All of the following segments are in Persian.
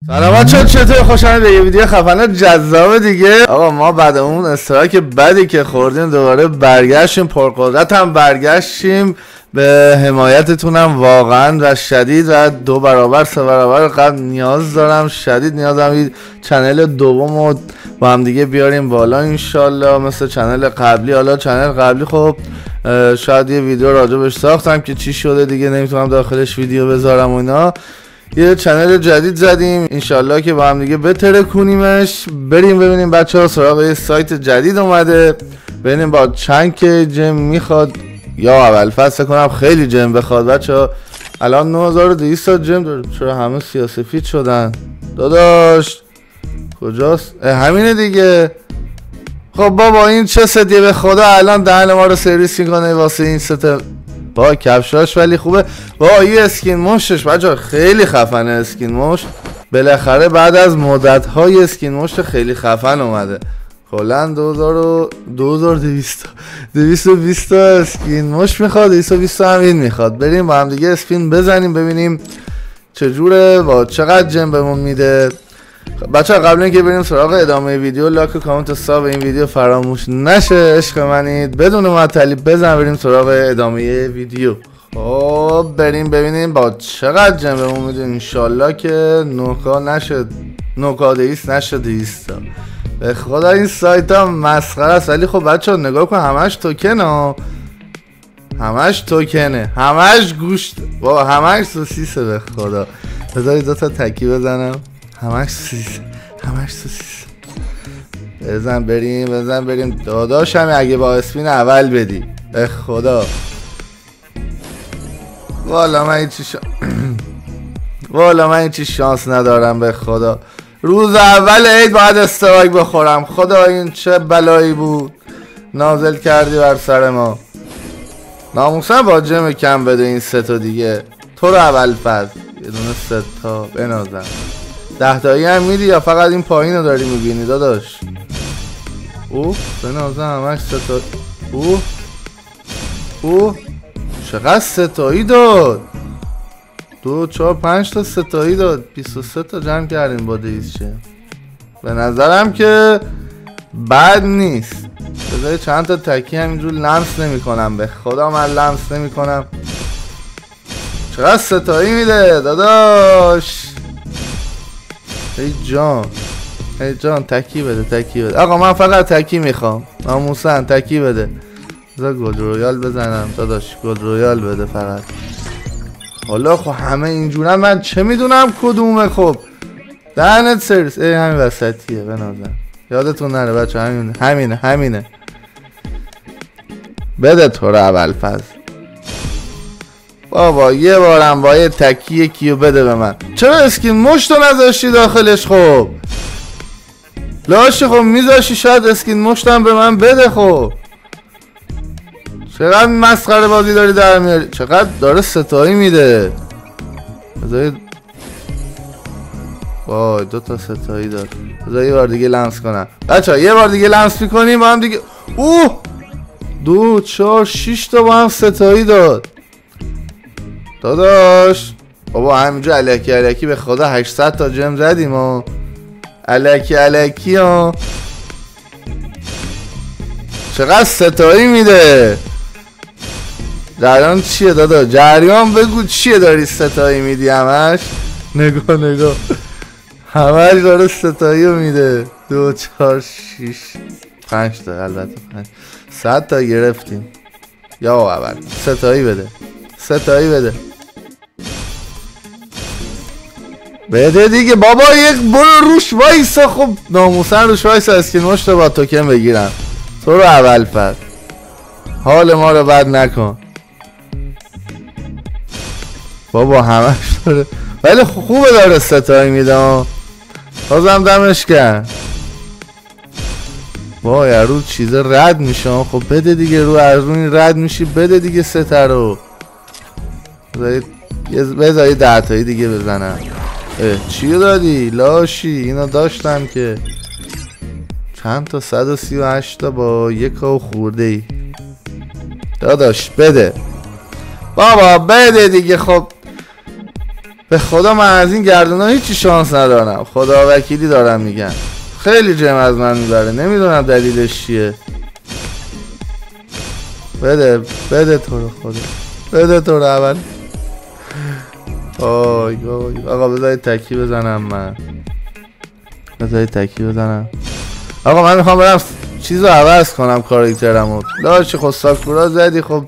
سلام بچه‌ها، چطور؟ خوشحالم به یه ویدیو خفن جذاب دیگه. آقا ما بعد اون استراک بدی که خوردیم دوباره برگشتیم، پرقدرت هم برگشتیم. به حمایتتونم واقعا و شدید و 2 برابر 3 برابر قبل نیاز دارم، شدید نیاز دارم. این چنل دومو با هم دیگه بیاریم بالا انشالله مثل چنل قبلی. حالا چنل قبلی خب شاید یه ویدیو راجبش ساختم که چی شده دیگه نمیتونم داخلش ویدیو بذارم و اینا. یه چنل جدید زدیم انشالله که با هم دیگه بترکونیمش. بریم ببینیم بچه‌ها سراغ یه سایت جدید اومده، ببینیم با چند که جم میخواد یا اول فصل کنم خیلی جم بخواد. بچه‌ها الان 9200 جم داره. چرا همه سیاه‌سفید شدن داداش؟ کجاست؟ همینه دیگه. خب بابا این چه ستیه به خدا، الان دهن ما رو سرویس میکنه واسه این ست با کفشاش. ولی خوبه با این اسکین مشتش بچه‌ها خیلی خفنه. اسکین مشت بالاخره بعد از مدت های اسکین مشت خیلی خفن اومده. کلا 2220 اسکین مشت میخواد، 220 هم این میخواد. بریم با هم دیگه اسپین بزنیم ببینیم چجوره با چقدر جم بهمون میده. بچه قبل اینکه بریم سراغ ادامه ویدیو لاک و کامنت و ساب این ویدیو فراموش نشه. عشق منید، بدون معطلی بزن بریم سراغ ادامه ویدیو. خب بریم ببینیم با چقدر جم بهمون میده. انشالله که نوکا نشد، نوکا 200 نشد 200. به خدا این سایت ها مسخره است. ولی خب بچه ها نگاه کن همش توکن ها، همش توکنه، همش گوشت با همش سوسیسه. به خدا بذارید 2 تا تکی بزنم. همش سوسیس، همش سوسیس. بزن بریم داداشم اگه با اسپین اول بدی به خدا. والا من هیچی شانس ندارم به خدا. روز اول عید باید استراک بخورم. خدا این چه بلایی بود نازل کردی بر سر ما. ناموسا با جم کم بده این 3 تا دیگه. تو رو اول فاز یه دونه 3 تا بنازم. 10 تایی هم میدی یا فقط این پایین رو داری میبینی داداش؟ اوه بنازم همش 3 تا. اوه چقدر 3 تایی داد. 2 4 5 تا 3 تایی داد. 23 تا جمع کردیم با 200. به نظرم که بد نیست. بذاری چند تا تکی همینجور لمس نمی کنم. به خدا من لمس نمی کنم. چقدر 3 تایی میده داداش. ای جان تکی بده. آقا من فقط تکی میخوام. ناموسن تکی بده. بذار گل رویال بزنم داداش. گل رویال بده فقط. حالا خب همه اینجورن من چه میدونم کدومه. خب دهنت سرویس. همین وسطیه بنازم. یادتون نره بچه همینه. بده تو رو اول فاز بابا. یه بارم با یه تکی کیو بده به من. چرا اسکین مشتو نذاشتی داخلش؟ خب لاشی خب میذاشی شاید اسکین مشتم به من بده. خب چقدر مسخره بازی داری در میاری. چقدر داره 3 تایی میده. بذارید وای 2 تا 3 تایی داد. بذار یه بار دیگه لمس کنم بچه. یه بار دیگه لمس میکنیم با هم دیگه. 2 4 6 تا با هم 3 تایی داد داداش. بابا همینجا الکی به خدا 800 تا جم زدیم و الکی ها. چقدر 3 تایی میده. جریان چیه دادا؟ جریان بگو چیه داری 3 تایی میدی همش؟ نگاه همش داره 3 تایی رو میده. 2 4 6 5 تا البته 100 تا گرفتیم. یا اول 3 تایی بده. بده دیگه بابا. یک برو روش وایسا. خب ناموسن روش وایسا اسکین مشت با توکن بگیرم. تو رو اول فصل حال ما رو بد نکن بابا. همش داره ولی خوبه داره 3 تایی میده. بازم دمش کرد. وای رو چیزا رد میشه. خب بده دیگه. رو از روی رد میشی بده دیگه 3 تا رو. بذاری 10 تایی دیگه بزنم. چی دادی لاشی؟ اینو داشتم که چند تا 138 تا با 1 خورده ای. داداش بده بابا بده دیگه. خب به خدا من از این گردونا هیچی شانس ندارم، خدا وکیلی دارم میگم. خیلی جم از من میبره، نمیدونم دلیلش چیه. بده تو رو خدا، بده تو رو اول. آی آقا بذارید تکی بزنم، من بذارید تکی بزنم. آقا من میخوام برم چیزو عوض کنم کاراکترمو. لاش خب ساکورا زدی، خب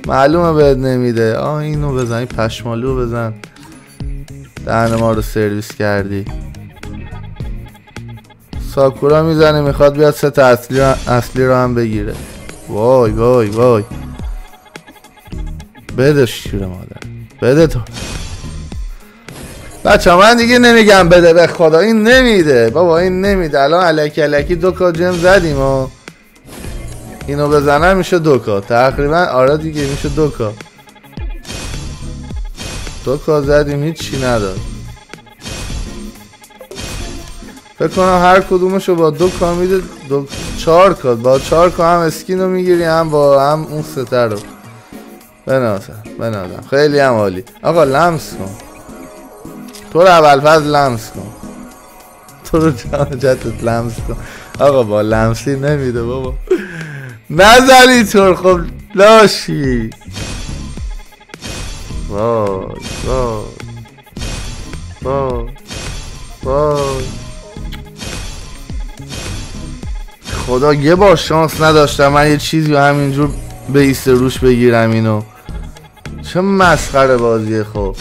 معلومه بهت نمیده. اینو بزن، این پشمالو بزن، دهن ما رو سرویس کردی. ساکورا میزنه، میخواد بیاد ست اصلی رو هم بگیره. وای بده شیر مادر، بده تو. بچه من دیگه نمیگم بده، به خدا این نمیده بابا، این نمیده. الان الکی 2K جم زدیم و اینو بزنم میشه 2K تقریبا. آره دیگه میشه 2K زدیم، هیچی نداد. فکر کنم هر کدومشو با 2K میده 4K. با 4K هم اسکین رو میگیری، هم با هم اون سته رو. بنازم خیلی هم عالی. آقا لمس کن، تو رو اول فاز لمس کن، تو رو جانجتت لمس کن. آقا با لمسی نمیده بابا، نزنی طور. خب لاشی. وای خدا یه بار شانس نداشتم من یه چیزی همینجور بیسته روش بگیرم. اینو چه مسخره بازیه. خب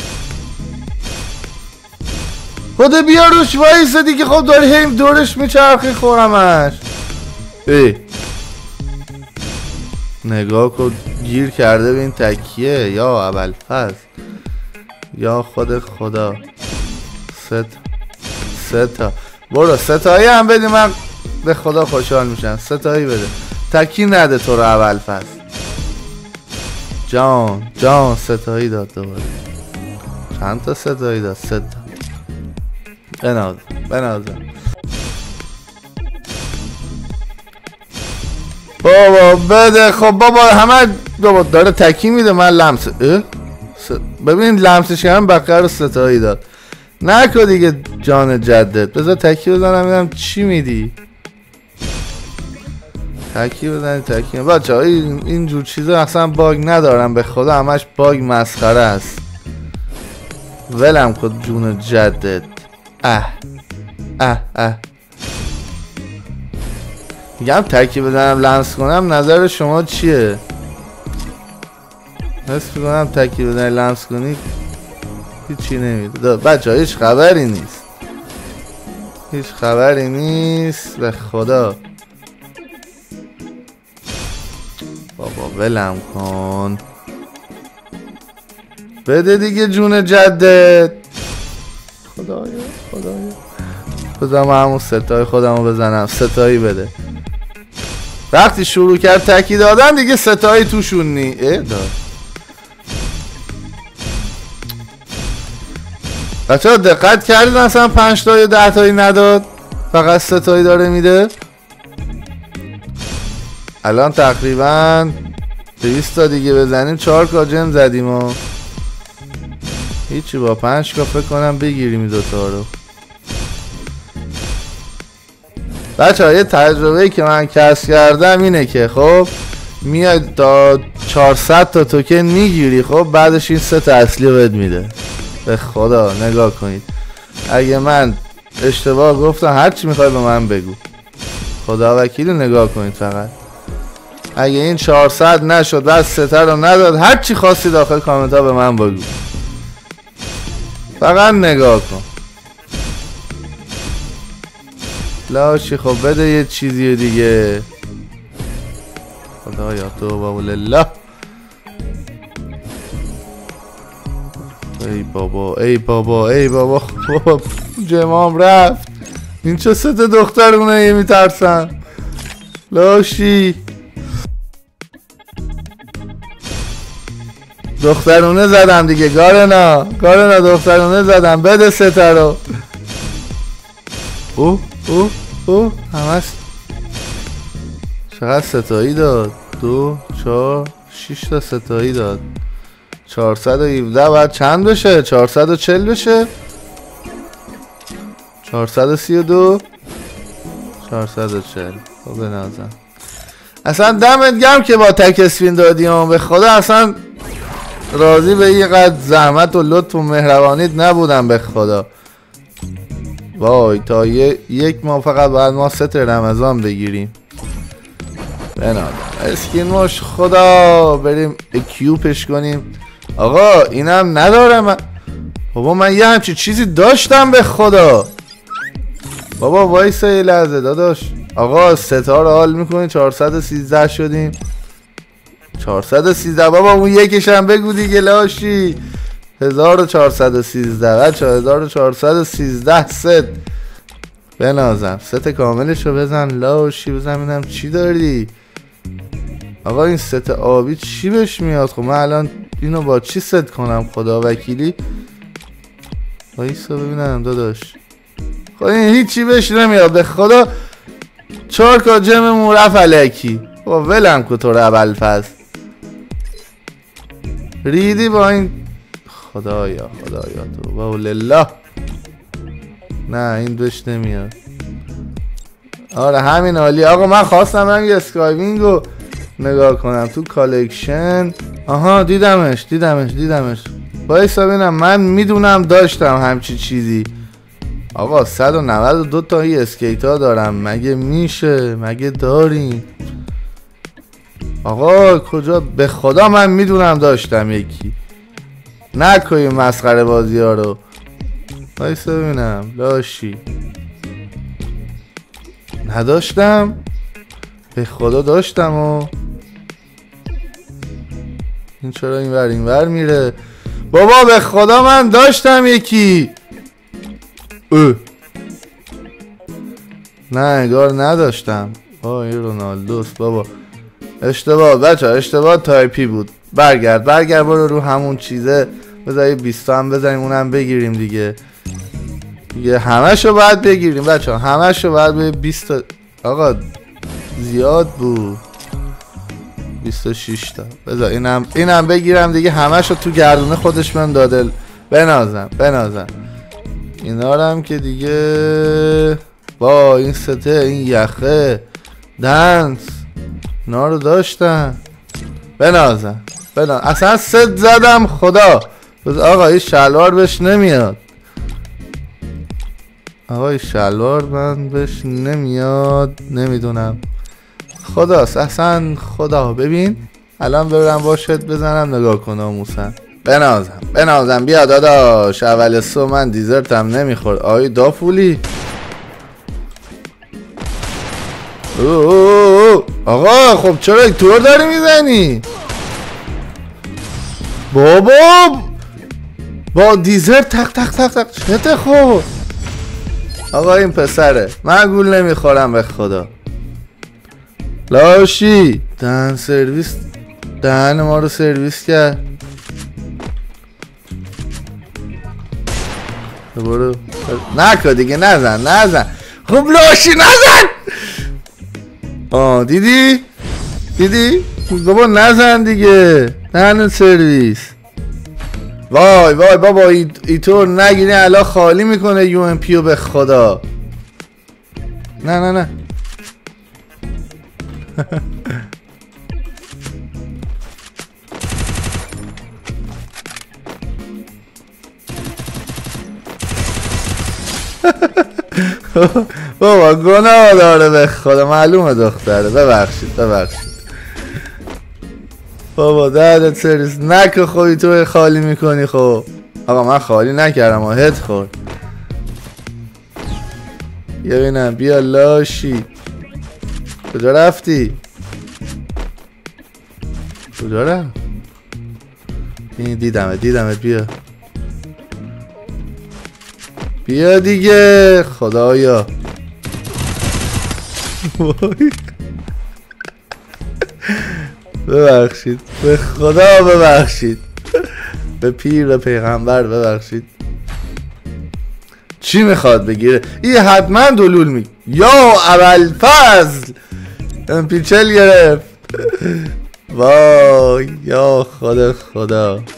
خدا بیا روش وایسه دیگه. خب داری هیم دورش میچرخی خورمش. نگاه کن گیر کرده به این تکیه. یا اول فصل، یا خدا. ستا برو ستایی هم بدی، من به خدا خوشحال میشم. ستایی بده، تکی نده تو رو اول فصل. جان ستایی داد دوباره. چند تا ستایی داد؟ 3 تا. بنازم بابا بده. خب بابا همه بابا داره تکی میده، من لمس. ببین لمسش کردم بقیه رو ستایی داد. نکن دیگه جان جدت. بذار تکی بزنم ببینم چی میدی. تکی بزنی تکی. بچه های اینجور چیزا اصلا باگ ندارم، به خدا همش باگ مسخره است. ولم کن جون جدت. میگم تکی بزنم لمس کنم، نظر شما چیه؟ حس میکنم تکی بزنی لمس کنی هیچی نمیده. بچه ها هیچ خبری نیست به خدا. بابا ولم کن، بده دیگه جون جدت. خدایا بذار من همون ستای خودم رو بزنم. ستایی بده. وقتی شروع کرد تکی دادن دیگه ستایی توشون نی. داد بچه ها دقت کردید اصلا 5 تا یا 10 تایی نداد، فقط ستایی داره میده. الان تقریبا 200 تا دیگه بزنیم 4K جم زدیم و هیچی. با 5K فکر کنم بگیریم این دوتا رو. بچه ها یه تجربه‌ای که من کسب کردم اینه که خب میاد تا 400 تا توکن میگیری، خب بعدش این ست اصلی رو بهت میده. به خدا نگاه کنید، اگه من اشتباه گفتم هرچی میخوای به من بگو، خدا وکیلی نگاه کنید. فقط اگه این 400 نشد بعد سته رو نداد، هرچی خواستی داخل کامنت ها به من بگو، فقط نگاه کن. لاشی خب بده یه چیزی دیگه. خدایا توبه لله. ای بابا جمام رفت. این چه ست دخترونه یه میترسن. لاشی دخترونه زدم دیگه. گارنا دخترونه زدم. بده سته رو. همش چقدر ستایی داد؟ 2 4 6 تا ستایی داد. 417 باید چند بشه؟ 440 بشه؟ 432 440. خب بنازم اصلا دمت گرم که با تک اسپین دادیم. به خدا اصلا راضی به اینقدر زحمت و لطف و مهربانیت نبودم به خدا. وای تا یک ماه فقط باید ما ست رمضان بگیریم. بنادم اسکین ماش خدا بریم اکیوپش کنیم. آقا اینم ندارم. بابا من یه همچی چیزی داشتم به خدا. بابا وایسا یه لحظه داداش. آقا ستاره حال میکنی 413 شدیم. 413 بابا اون یکیش هم بگو دیگه لاشی. 1413 بچه 1413 ست. بنازم ست کاملشو بزن لاشی. بزن ببینم چی داری. آقا این ست آبی چی بهش میاد؟ خب من الان اینو با چی ست کنم خدا وکیلی؟ وایسا ببینم داداش. خب این هیچی بهش نمیاد به خدا. 4 جمعمون رفت الکی. با ولم که تو رو ابوالفضل ریدی با این. خدایا تو با لله. نه این بهش نمیاد. آره همین عالی. آقا من خواستم من یه اسکایوینگ رو نگاه کنم تو کالکشن. آها دیدمش. بایستا ببینم. من میدونم داشتم همچی چیزی. آقا 192 تا هی اسکیت ها دارم. مگه میشه؟ مگه داریم؟ آقا کجا؟ به خدا من میدونم داشتم یکی. نکنی مسخره بازی ها رو. بایستا ببینم. لاشی نداشتم به خدا داشتم. و این چرا این ور میره؟ بابا به خدا من داشتم یکی. نه انگار نداشتم. این رونالدوست بابا. اشتباه بچه اشتباه تایپی بود. برگرد برو رو همون چیزه. بذاری 20 هم بزنیم اونم بگیریم دیگه همشو باید بگیریم بچه همشو باید به 20. آقا زیاد بود. 26 تا. بذار اینم بگیرم دیگه. همشو تو گردونه خودش من داده. بنازم اینا رو هم که دیگه. با این سته این یخه دنس اینا رو داشتم. بنازم اصلا ست زدم خدا. آقا این شلوار بهش نمیاد. من بهش نمیاد. نمیدونم خداست اصلا. خدا ببین الان برم باشد بزنم نگاه کنم موسن. بنازم بیا داداش. اول صبح من دیزرتم نمیخور. دافولی. آقا خب چرا یک تور داری میزنی؟ بابا با دیزر تق چته خوب. آقا این پسره من گول نمیخورم به خدا. لاشی دهن سرویس. دهن ما رو سرویس کرد. برو نکن دیگه. نزن خب لاشی نزن. دیدی بابا نزن دیگه. دهن سرویس. وای بابا ایطور نگیری الان خالی میکنه یو ام پیو به خدا. نه بابا گناه داره به خدا. معلومه دختره. ببخشید بابا دهنت سرویس. نکه خوبی تو خالی میکنی. خب آقا من خالی نکردم. هد خورد. ببینم بیا لاشی. کجا رفتی؟ کجا رفت؟ این دیدمت بیا دیگه خدایا. ببخشید به خدا ببخشید. به پیر پیغمبر ببخشید. چی میخواد بگیره؟ این حتما دلول می. یا ابوالفضل پیچل گرفت. وای یا خدا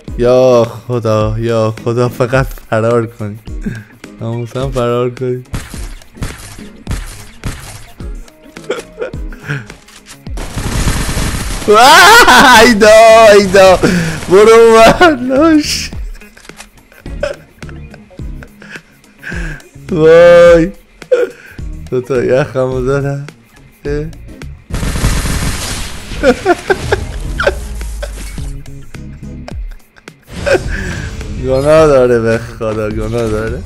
یا خدا فقط فرار کنی، ناموسم فرار کنی. ایدا برو لاش. وای دوتا یخمو دارم. گناه داره به خدا، گناه داره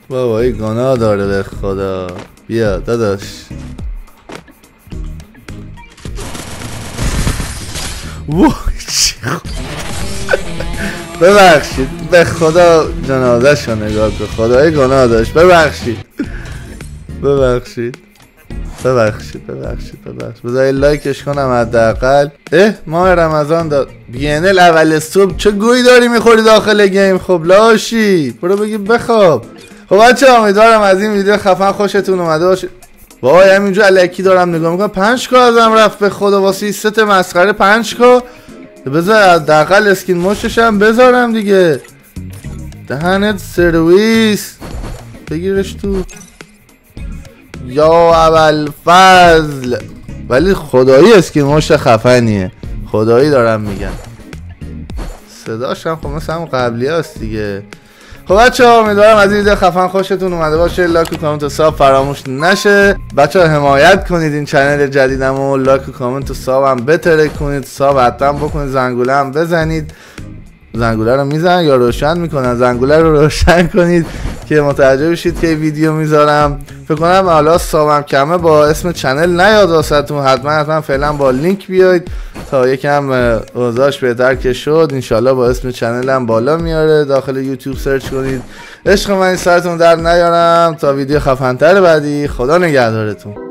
بابایی، گناه داره به خدا. بیا داداش. وای ببخشید به خدا، جنازه شو نگاه کن، خدای گناه داشت. ببخشید بذاری لایکش کنم حداقل. ماه رمضان داد BNL اول صبح چه گویی داری میخوری داخل گیم؟ خب لاشی برو بگی بخواب. خب بچه امیدوارم از این ویدیو خفن خوشتون اومده باشه. وای همینجا الکی دارم نگاه میکنم 5K ازم رفت به خدا واسه ست مسخره 5K. بذار حداقل اسکین مشتشم بذارم دیگه. دهنت سرویس بگیرش تو یا اول فضل. ولی خدایی اسکین مشت خفنیه، خدایی دارم میگم. صداش هم خب مثل همون قبلی هست دیگه. خب بچه ها امیدوارم از این ویدیو خفن خوشتون اومده باشه. لایک و کامنت و ساب فراموش نشه. بچه ها حمایت کنید این چنل جدیدمو، لایک و کامنت و ساب هم بترک کنید، ساب حتما بکنید، زنگوله هم بزنید. زنگوله رو میزنن یا روشن میکنن؟ زنگوله رو روشن کنید که متوجه بشید که ویدیو میذارم. فکر کنم حالا سابم کمه با اسم چنل نیاد واسهتون، حتما فعلا با لینک بیاید تا یکم اوضاعش بهتر که شد. انشالله با اسم چنل هم بالا میاره، داخل یوتیوب سرچ کنید. عشق من این سرتون در نیارم تا ویدیو خفن‌تر بعدی. خدا نگهدارتون.